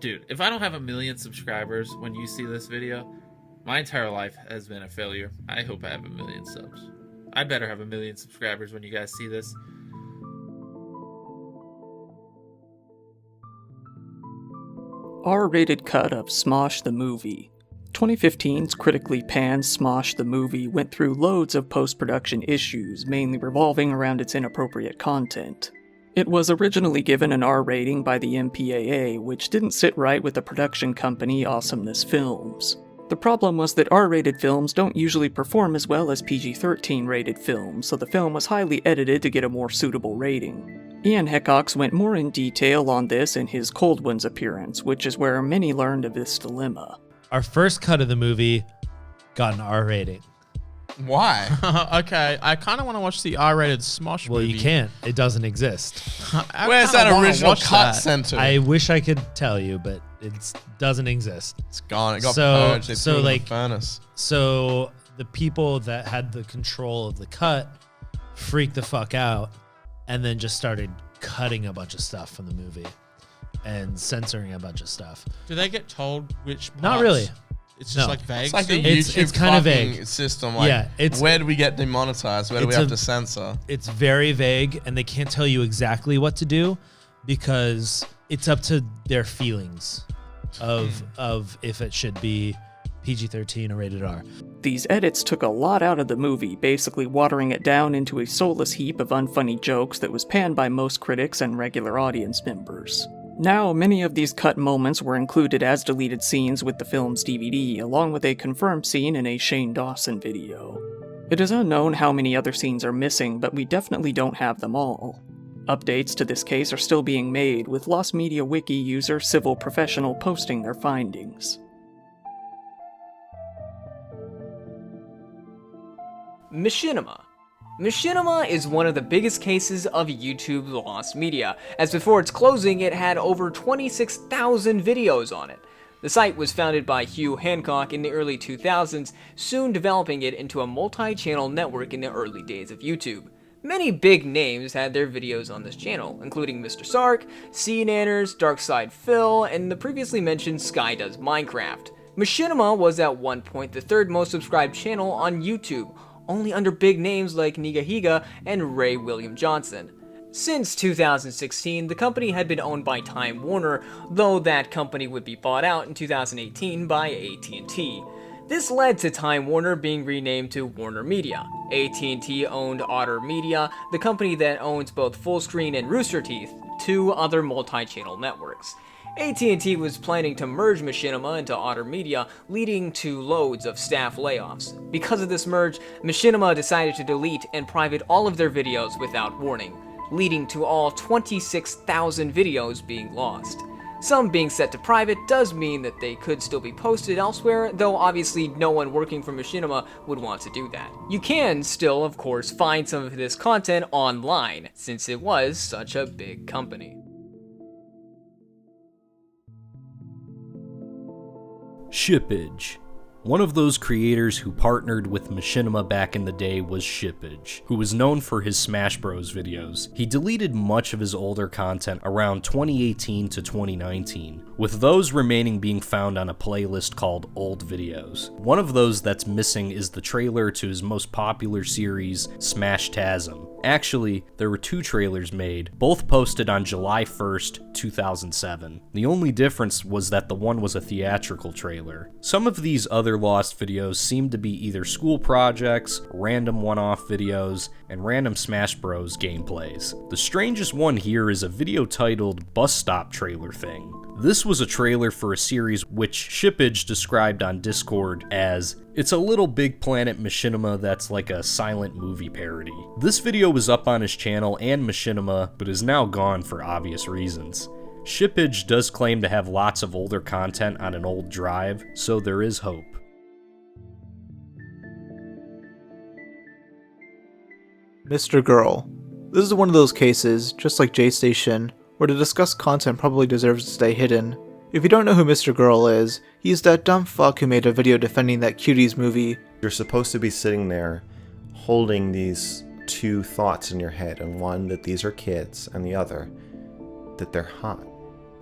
Dude, if I don't have 1 million subscribers when you see this video, my entire life has been a failure. I hope I have 1 million subs. I better have 1 million subscribers when you guys see this. R-rated cut of Smosh the Movie. 2015's critically panned Smosh the Movie went through loads of post-production issues, mainly revolving around its inappropriate content. It was originally given an R rating by the MPAA, which didn't sit right with the production company Awesomeness Films. The problem was that R-rated films don't usually perform as well as PG-13 rated films, so the film was highly edited to get a more suitable rating. Ian Heckox went more in detail on this in his Cold Ones appearance, which is where many learned of this dilemma. Our first cut of the movie got an R rating. Why? Okay, I kind of want to watch the R-rated Smosh movie. Well, you can't. It doesn't exist. Where's that original cut center? I wish I could tell you, but it doesn't exist. It's gone. It got purged. They So threw it in like, the furnace. So the people that had the control of the cut freaked the fuck out, and then just started cutting a bunch of stuff from the movie and censoring a bunch of stuff. Do they get told which parts? Not really. It's just No. like vague. It's like the It's YouTube kind of fucking vague system. Like, yeah, where do we get demonetized? Where do we have to censor? It's very vague, and they can't tell you exactly what to do because it's up to their feelings of if it should be PG-13 or rated R. These edits took a lot out of the movie, basically watering it down into a soulless heap of unfunny jokes that was panned by most critics and regular audience members. Now, many of these cut moments were included as deleted scenes with the film's DVD, along with a confirmed scene in a Shane Dawson video. It is unknown how many other scenes are missing, but we definitely don't have them all. Updates to this case are still being made, with Lost Media Wiki user Civil Professional posting their findings. Machinima. Machinima is one of the biggest cases of YouTube's lost media, as before its closing it had over 26,000 videos on it. The site was founded by Hugh Hancock in the early 2000s, soon developing it into a multi-channel network in the early days of YouTube. Many big names had their videos on this channel, including Mr. Sark, Narrators, Darkside Phil, and the previously mentioned Sky Does Minecraft. Machinima was at one point the third most subscribed channel on YouTube, only under big names like Nigahiga and Ray William Johnson. Since 2016, the company had been owned by Time Warner, though that company would be bought out in 2018 by AT&T. This led to Time Warner being renamed to Warner Media. AT&T owned Otter Media, the company that owns both Fullscreen and Rooster Teeth, two other multi-channel networks. AT&T was planning to merge Machinima into Otter Media, leading to loads of staff layoffs. Because of this merge, Machinima decided to delete and private all of their videos without warning, leading to all 26,000 videos being lost. Some being set to private does mean that they could still be posted elsewhere, though obviously no one working for Machinima would want to do that. You can still, of course, find some of this content online, since it was such a big company. Shippage. One of those creators who partnered with Machinima back in the day was Shippage, who was known for his Smash Bros videos. He deleted much of his older content around 2018 to 2019, with those remaining being found on a playlist called Old Videos. One of those that's missing is the trailer to his most popular series, Smash Tasm. Actually, there were 2 trailers made, both posted on July 1st, 2007. The only difference was that the one was a theatrical trailer. Some of these other lost videos seem to be either school projects, random one-off videos, and random Smash Bros gameplays. The strangest one here is a video titled Bus Stop Trailer Thing. This was a trailer for a series which Shippage described on Discord as, "It's a little Big Planet Machinima that's like a silent movie parody." This video was up on his channel and Machinima, but is now gone for obvious reasons. Shippage does claim to have lots of older content on an old drive, so there is hope. Mr. Girl. This is one of those cases, just like J-Station, where the discussed content probably deserves to stay hidden. If you don't know who Mr. Girl is, he's that dumb fuck who made a video defending that Cuties movie. You're supposed to be sitting there holding these 2 thoughts in your head, and one that these are kids, and the other that they're hot.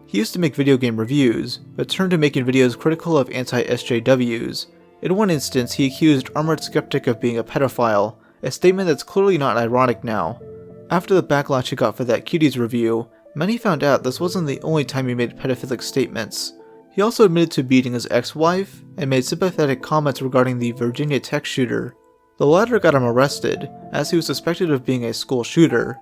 He used to make video game reviews, but turned to making videos critical of anti-SJWs. In one instance, he accused Armored Skeptic of being a pedophile, a statement that's clearly not ironic now. After the backlash he got for that Cuties review, many found out this wasn't the only time he made pedophilic statements. He also admitted to beating his ex-wife, and made sympathetic comments regarding the Virginia Tech shooter. The latter got him arrested, as he was suspected of being a school shooter.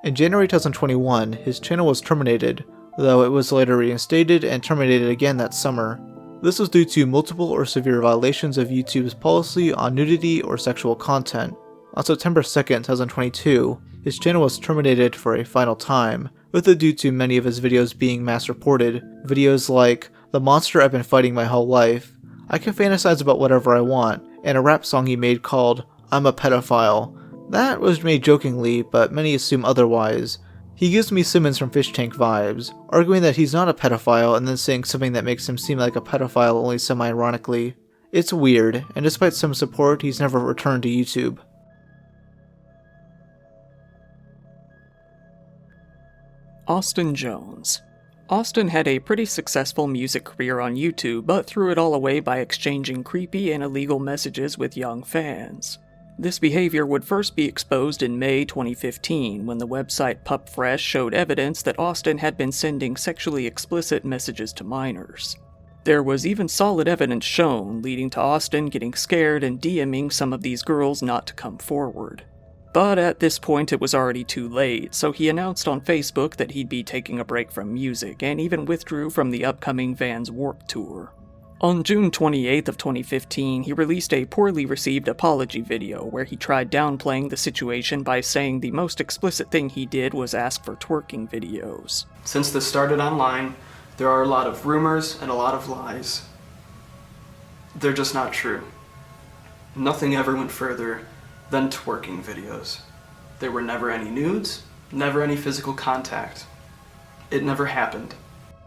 In January 2021, his channel was terminated, though it was later reinstated and terminated again that summer. This was due to multiple or severe violations of YouTube's policy on nudity or sexual content. On September 2nd, 2022, his channel was terminated for a final time, with it due to many of his videos being mass-reported. Videos like, "The monster I've been fighting my whole life," "I can fantasize about whatever I want," and a rap song he made called, "I'm a Pedophile." That was made jokingly, but many assume otherwise. He gives me Simmons from Fish Tank vibes, arguing that he's not a pedophile and then saying something that makes him seem like a pedophile only semi-ironically. It's weird, and despite some support, he's never returned to YouTube. Austin Jones. Austin had a pretty successful music career on YouTube, but threw it all away by exchanging creepy and illegal messages with young fans. This behavior would first be exposed in May 2015 when the website PupFresh showed evidence that Austin had been sending sexually explicit messages to minors. There was even solid evidence shown, leading to Austin getting scared and DMing some of these girls not to come forward. But at this point it was already too late, so he announced on Facebook that he'd be taking a break from music, and even withdrew from the upcoming Vans Warped Tour. On June 28th of 2015, he released a poorly received apology video where he tried downplaying the situation by saying the most explicit thing he did was ask for twerking videos. Since this started online, there are a lot of rumors and a lot of lies. They're just not true. Nothing ever went further than twerking videos. There were never any nudes, never any physical contact. It never happened.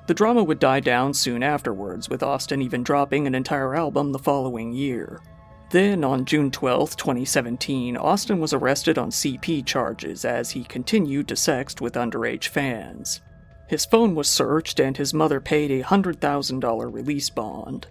The drama would die down soon afterwards, with Austin even dropping an entire album the following year. Then, on June 12, 2017, Austin was arrested on CP charges as he continued to sext with underage fans. His phone was searched and his mother paid a $100,000 release bond.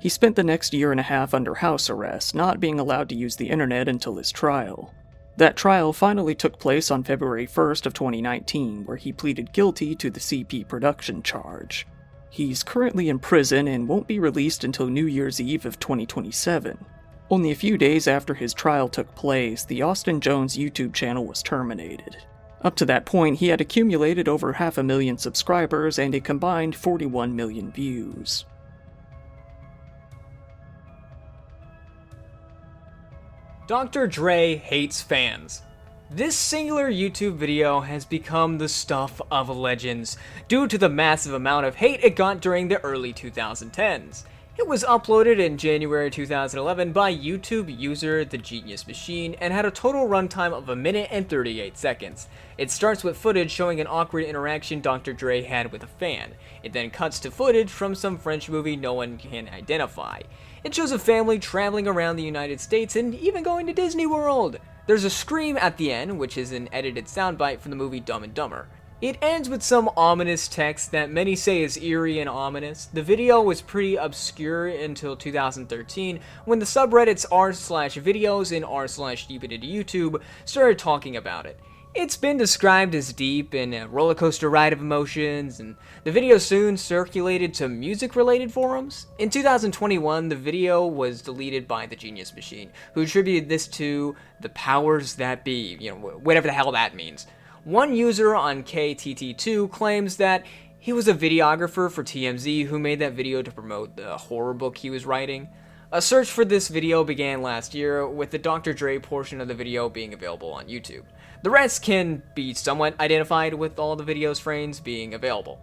He spent the next year and a half under house arrest, not being allowed to use the internet until his trial. That trial finally took place on February 1st of 2019, where he pleaded guilty to the CP production charge. He's currently in prison and won't be released until New Year's Eve of 2027. Only a few days after his trial took place, the Austin Jones YouTube channel was terminated. Up to that point, he had accumulated over 500,000 subscribers and a combined 41 million views. Dr. Dre hates fans. This singular YouTube video has become the stuff of legends due to the massive amount of hate it got during the early 2010s. It was uploaded in January 2011 by YouTube user The Genius Machine and had a total runtime of 1 minute and 38 seconds. It starts with footage showing an awkward interaction Dr. Dre had with a fan. It then cuts to footage from some French movie no one can identify. It shows a family traveling around the United States and even going to Disney World. There's a scream at the end, which is an edited soundbite from the movie Dumb and Dumber. It ends with some ominous text that many say is eerie and ominous. The video was pretty obscure until 2013 when the subreddits r/videos and r/stupidityyouTube started talking about it. It's been described as deep and a roller coaster ride of emotions, and the video soon circulated to music-related forums. In 2021, the video was deleted by The Genius Machine, who attributed this to the powers that be, whatever the hell that means. One user on KTT2 claims that he was a videographer for TMZ who made that video to promote the horror book he was writing. A search for this video began last year, with the Dr. Dre portion of the video being available on YouTube. The rest can be somewhat identified with all the video's frames being available.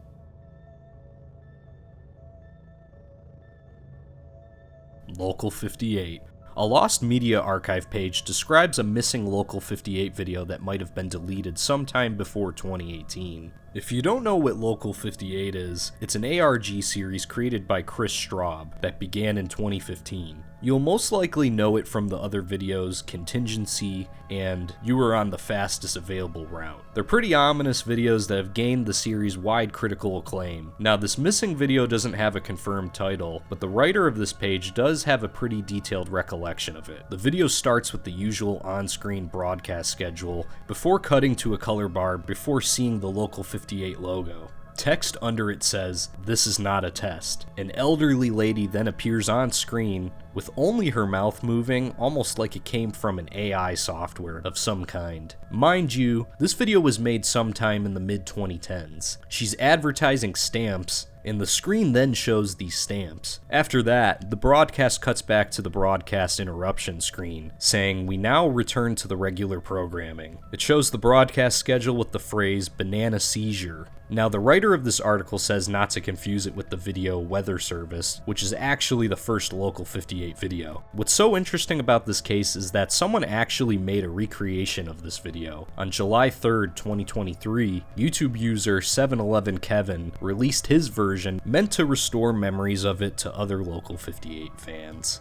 Local 58. A Lost Media Archive page describes a missing Local 58 video that might have been deleted sometime before 2018. If you don't know what Local 58 is, it's an ARG series created by Chris Straub that began in 2015. You'll most likely know it from the other videos Contingency and You Were on the Fastest Available Route. They're pretty ominous videos that have gained the series wide critical acclaim. Now, this missing video doesn't have a confirmed title, but the writer of this page does have a pretty detailed recollection of it. The video starts with the usual on-screen broadcast schedule before cutting to a color bar before seeing the Local 58 logo. Text under it says, "This is not a test." An elderly lady then appears on screen with only her mouth moving, almost like it came from an AI software of some kind. Mind you, this video was made sometime in the mid-2010s. She's advertising stamps, and the screen then shows these stamps. After that, the broadcast cuts back to the broadcast interruption screen, saying, "We now return to the regular programming." It shows the broadcast schedule with the phrase, "banana seizure." Now, the writer of this article says not to confuse it with the video Weather Service, which is actually the first Local 58 video. What's so interesting about this case is that someone actually made a recreation of this video. On July 3rd, 2023, YouTube user 711Kevin released his version meant to restore memories of it to other Local 58 fans.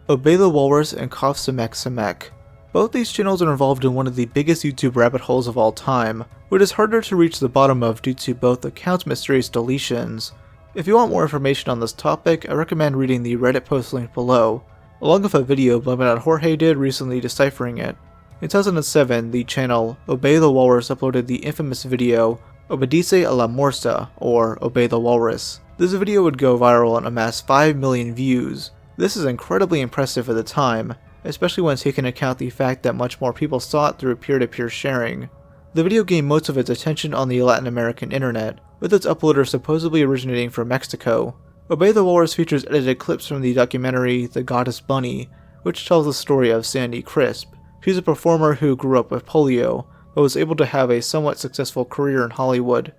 Obey the Walrus and Cough Samek Samek. Both these channels are involved in one of the biggest YouTube rabbit holes of all time, which is harder to reach the bottom of due to both accounts' mysterious deletions. If you want more information on this topic, I recommend reading the Reddit post linked below, along with a video Jorge did recently deciphering it. In 2007, the channel Obey the Walrus uploaded the infamous video Obedece a la Morsa, or Obey the Walrus. This video would go viral and amass 5 million views. This is incredibly impressive for the time, especially when taking into account the fact that much more people saw it through peer-to-peer sharing. The video gained most of its attention on the Latin American internet, with its uploader supposedly originating from Mexico. Obey the Walrus features edited clips from the documentary The Goddess Bunny, which tells the story of Sandy Crisp. She's a performer who grew up with polio, but was able to have a somewhat successful career in Hollywood.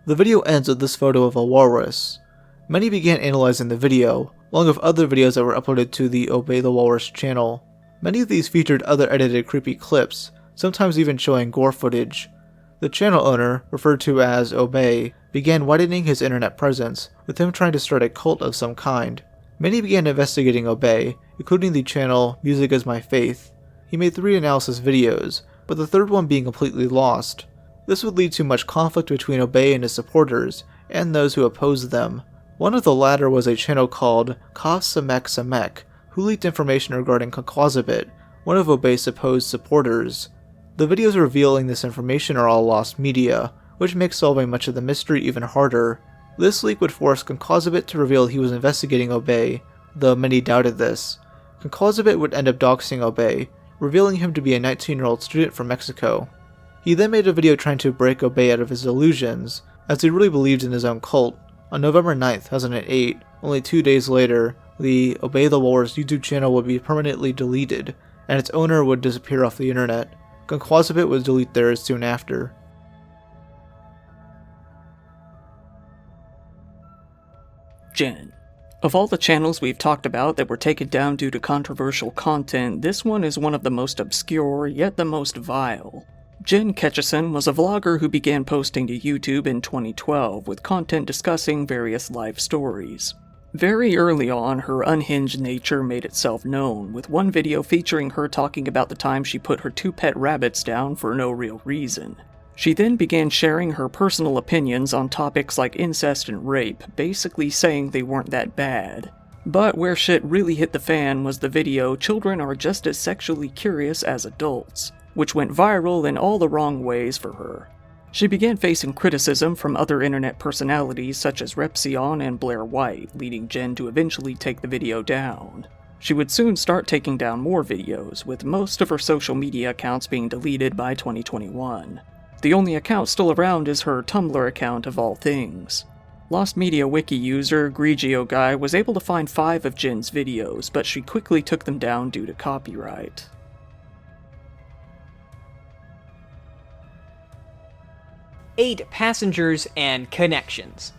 The video ends with this photo of a walrus. Many began analyzing the video, along with other videos that were uploaded to the Obey the Walrus channel. Many of these featured other edited creepy clips, sometimes even showing gore footage. The channel owner, referred to as Obey, began widening his internet presence, with him trying to start a cult of some kind. Many began investigating Obey, including the channel Music is My Faith. He made 3 analysis videos, but the third one being completely lost. This would lead to much conflict between Obey and his supporters, and those who opposed them. One of the latter was a channel called Cough Samek Samek, who leaked information regarding Conquazabit, one of Obey's supposed supporters. The videos revealing this information are all lost media, which makes solving much of the mystery even harder. This leak would force Conquazabit to reveal he was investigating Obey, though many doubted this. Conquazabit would end up doxing Obey, revealing him to be a 19-year-old student from Mexico. He then made a video trying to break Obey out of his illusions, as he really believed in his own cult. On November 9, 2008, only 2 days later, the Obey the Walrus YouTube channel would be permanently deleted, and its owner would disappear off the internet. Conquazabit would delete theirs soon after. Jen. Of all the channels we've talked about that were taken down due to controversial content, this one is one of the most obscure, yet the most vile. Jen Ketchison was a vlogger who began posting to YouTube in 2012 with content discussing various life stories. Very early on, her unhinged nature made itself known, with one video featuring her talking about the time she put her 2 pet rabbits down for no real reason. She then began sharing her personal opinions on topics like incest and rape, basically saying they weren't that bad. But where shit really hit the fan was the video "Children Are Just as Sexually Curious as Adults," which went viral in all the wrong ways for her. She began facing criticism from other internet personalities such as Repsion and Blair White, leading Jen to eventually take the video down. She would soon start taking down more videos, with most of her social media accounts being deleted by 2021. The only account still around is her Tumblr account of all things. Lost Media Wiki user Grigio Guy was able to find 5 of Jen's videos, but she quickly took them down due to copyright. 8 Passengers and Connections.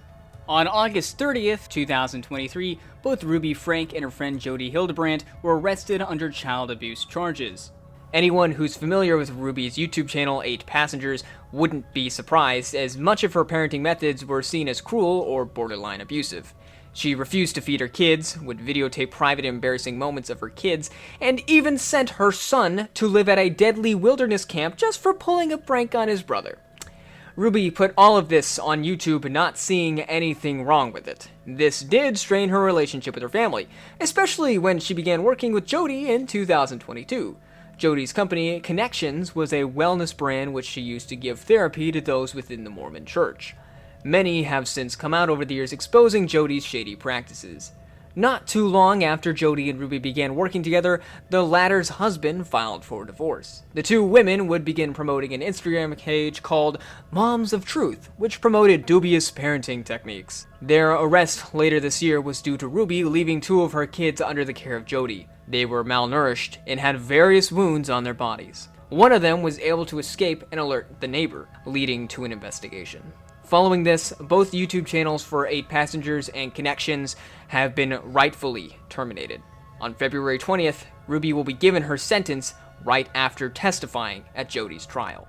On August 30th, 2023, both Ruby Frank and her friend Jody Hildebrandt were arrested under child abuse charges. Anyone who's familiar with Ruby's YouTube channel, 8 Passengers, wouldn't be surprised, as much of her parenting methods were seen as cruel or borderline abusive. She refused to feed her kids, would videotape private embarrassing moments of her kids, and even sent her son to live at a deadly wilderness camp just for pulling a prank on his brother. Ruby put all of this on YouTube, not seeing anything wrong with it. This did strain her relationship with her family, especially when she began working with Jody in 2022. Jody's company, Connections, was a wellness brand which she used to give therapy to those within the Mormon Church. Many have since come out over the years exposing Jody's shady practices. Not too long after Jody and Ruby began working together, the latter's husband filed for divorce. The 2 women would begin promoting an Instagram page called Moms of Truth, which promoted dubious parenting techniques. Their arrest later this year was due to Ruby leaving 2 of her kids under the care of Jody. They were malnourished and had various wounds on their bodies. One of them was able to escape and alert the neighbor, leading to an investigation. Following this, both YouTube channels for 8 Passengers and Connections have been rightfully terminated. On February 20th, Ruby will be given her sentence right after testifying at Jody's trial.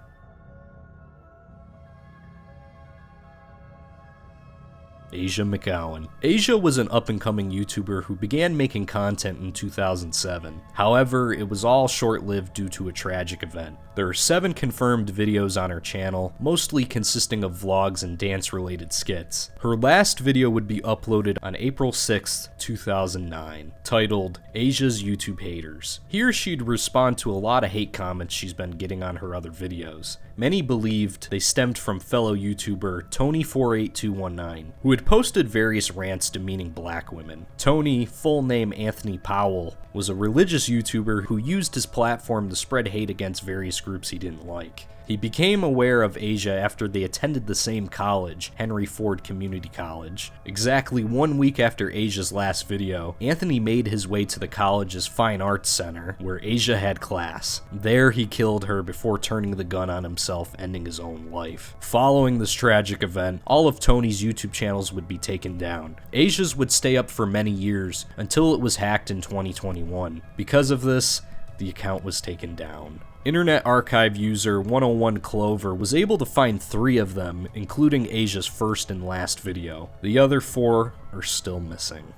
Asia McGowan. Asia was an up-and-coming YouTuber who began making content in 2007. However, it was all short-lived due to a tragic event. There are 7 confirmed videos on her channel, mostly consisting of vlogs and dance-related skits. Her last video would be uploaded on April 6th, 2009, titled Asia's YouTube Haters. Here she'd respond to a lot of hate comments she's been getting on her other videos. Many believed they stemmed from fellow YouTuber Tony48219, who had posted various rants demeaning black women. Tony, full name Anthony Powell, was a religious YouTuber who used his platform to spread hate against various groups he didn't like. He became aware of Asia after they attended the same college, Henry Ford Community College. Exactly 1 week after Asia's last video, Anthony made his way to the college's Fine Arts Center, where Asia had class. There he killed her before turning the gun on himself, ending his own life. Following this tragic event, all of Tony's YouTube channels would be taken down. Asia's would stay up for many years, until it was hacked in 2021. Because of this, the account was taken down. Internet Archive user 101 Clover was able to find 3 of them, including Asia's first and last video. The other 4 are still missing.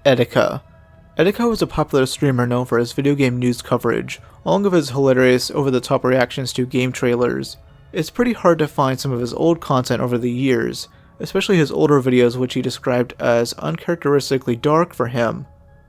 Etika. Etika was a popular streamer known for his video game news coverage, along with his hilarious over-the-top reactions to game trailers. It's pretty hard to find some of his old content over the years, especially his older videos which he described as uncharacteristically dark for him.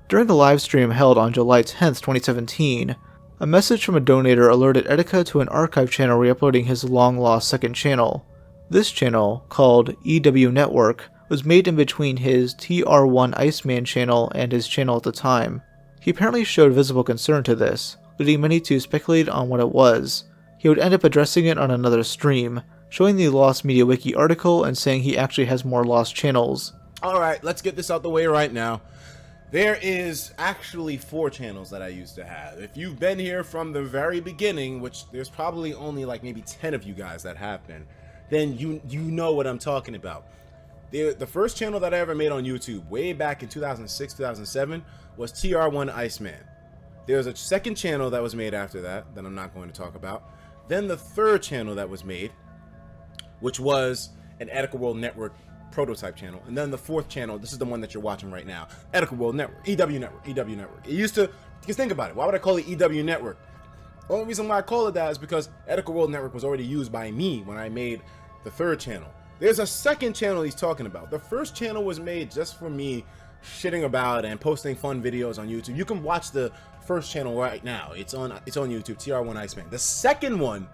During the livestream held on July 10th, 2017, a message from a donator alerted Etika to an archive channel re-uploading his long-lost second channel. This channel, called EW Network, was made in between his TR1 Iceman channel and his channel at the time. He apparently showed visible concern to this, leading many to speculate on what it was. He would end up addressing it on another stream, showing the Lost Media Wiki article and saying he actually has more lost channels. Alright, let's get this out the way right now. There is actually 4 channels that I used to have. If you've been here from the very beginning, which there's probably only like maybe 10 of you guys that have been, then you know what I'm talking about. The first channel that I ever made on YouTube way back in 2006, 2007 was TR1 Iceman. There was a second channel that was made after that I'm not going to talk about. Then the third channel that was made, which was an Etika World Network prototype channel. And then the fourth channel, this is the one that you're watching right now, Etika World Network, EW Network. It used to, because think about it, why would I call it EW Network? The only reason why I call it that is because Etika World Network was already used by me when I made the third channel. There's a second channel he's talking about. The first channel was made just for me shitting about and posting fun videos on YouTube. You can watch the first channel right now. It's on YouTube, TR1 Iceman. The second one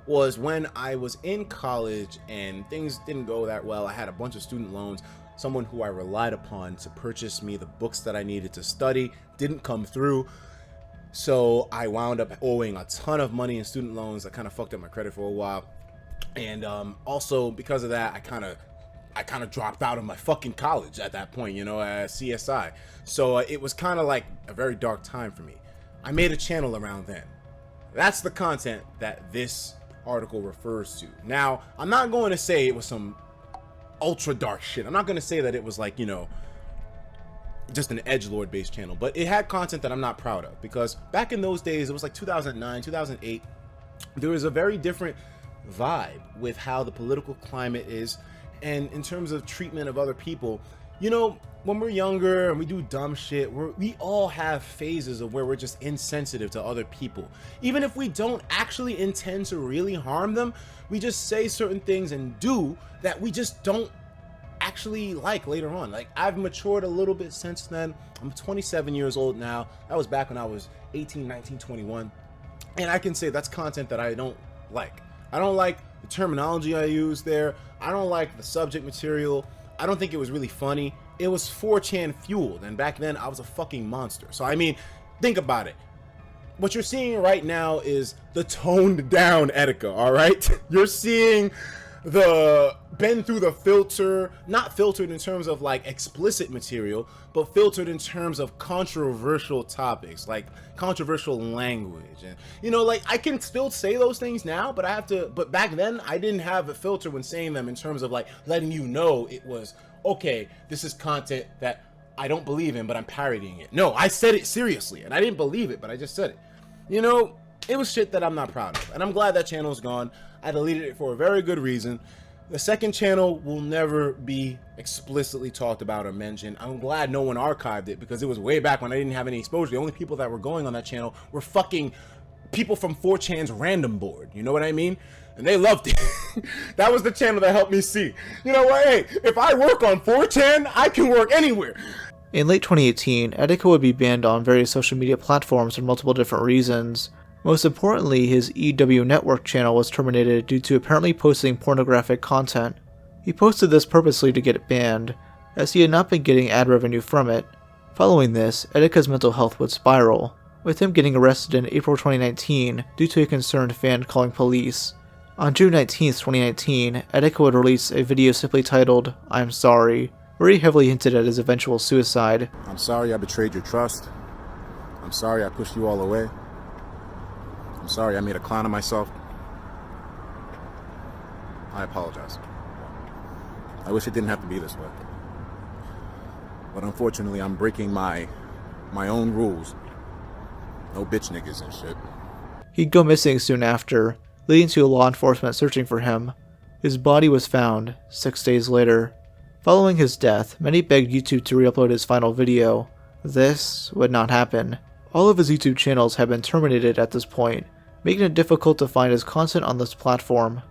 was when I was in college and things didn't go that well. I had a bunch of student loans. Someone who I relied upon to purchase me the books that I needed to study didn't come through. So I wound up owing a ton of money in student loans. I kind of fucked up my credit for a while. And also because of that, I kind of dropped out of my fucking college at that point, at CSI. So it was kind of like a very dark time for me. I made a channel around then. That's the content that this article refers to. Now, I'm not going to say it was some ultra dark shit. I'm not going to say that it was like, just an edgelord based channel, but it had content that I'm not proud of, because back in those days, it was like 2009, 2008, there was a very different vibe with how the political climate is, and in terms of treatment of other people. When we're younger and we do dumb shit, we all have phases of where we're just insensitive to other people. Even if we don't actually intend to really harm them, we just say certain things and do that we just don't actually like later on. Like, I've matured a little bit since then. I'm 27 years old now. That was back when I was 18, 19, 21. And I can say that's content that I don't like. I don't like the terminology I use there. I don't like the subject material. I don't think it was really funny. It was 4chan fueled, and back then I was a fucking monster. So I mean, think about it. What you're seeing right now is the toned down Etika, all right? You're seeing the been through the filter, not filtered in terms of like explicit material, but filtered in terms of controversial topics, like controversial language. And like, I can still say those things now, but back then I didn't have a filter when saying them, in terms of like letting you know it was okay, this is content that I don't believe in, but I'm parodying it. No, I said it seriously, and I didn't believe it, but I just said it. It was shit that I'm not proud of, and I'm glad that channel's gone. I deleted it for a very good reason. The second channel will never be explicitly talked about or mentioned. I'm glad no one archived it, because it was way back when I didn't have any exposure. The only people that were going on that channel were fucking people from 4chan's random board. You know what I mean? And they loved it. That was the channel that helped me see, what, hey, if I work on 4chan, I can work anywhere. In late 2018, Etika would be banned on various social media platforms for multiple different reasons. Most importantly, his EW Network channel was terminated due to apparently posting pornographic content. He posted this purposely to get it banned, as he had not been getting ad revenue from it. Following this, Etika's mental health would spiral, with him getting arrested in April 2019 due to a concerned fan calling police. On June 19, 2019, Etika would release a video simply titled, "I'm Sorry," where he heavily hinted at his eventual suicide. I'm sorry I betrayed your trust. I'm sorry I pushed you all away. I'm sorry I made a clown of myself. I apologize. I wish it didn't have to be this way. But unfortunately, I'm breaking my own rules. No bitch niggas and shit. He'd go missing soon after, leading to law enforcement searching for him. His body was found 6 days later. Following his death, many begged YouTube to re-upload his final video. This would not happen. All of his YouTube channels had been terminated at this point, making it difficult to find his content on this platform.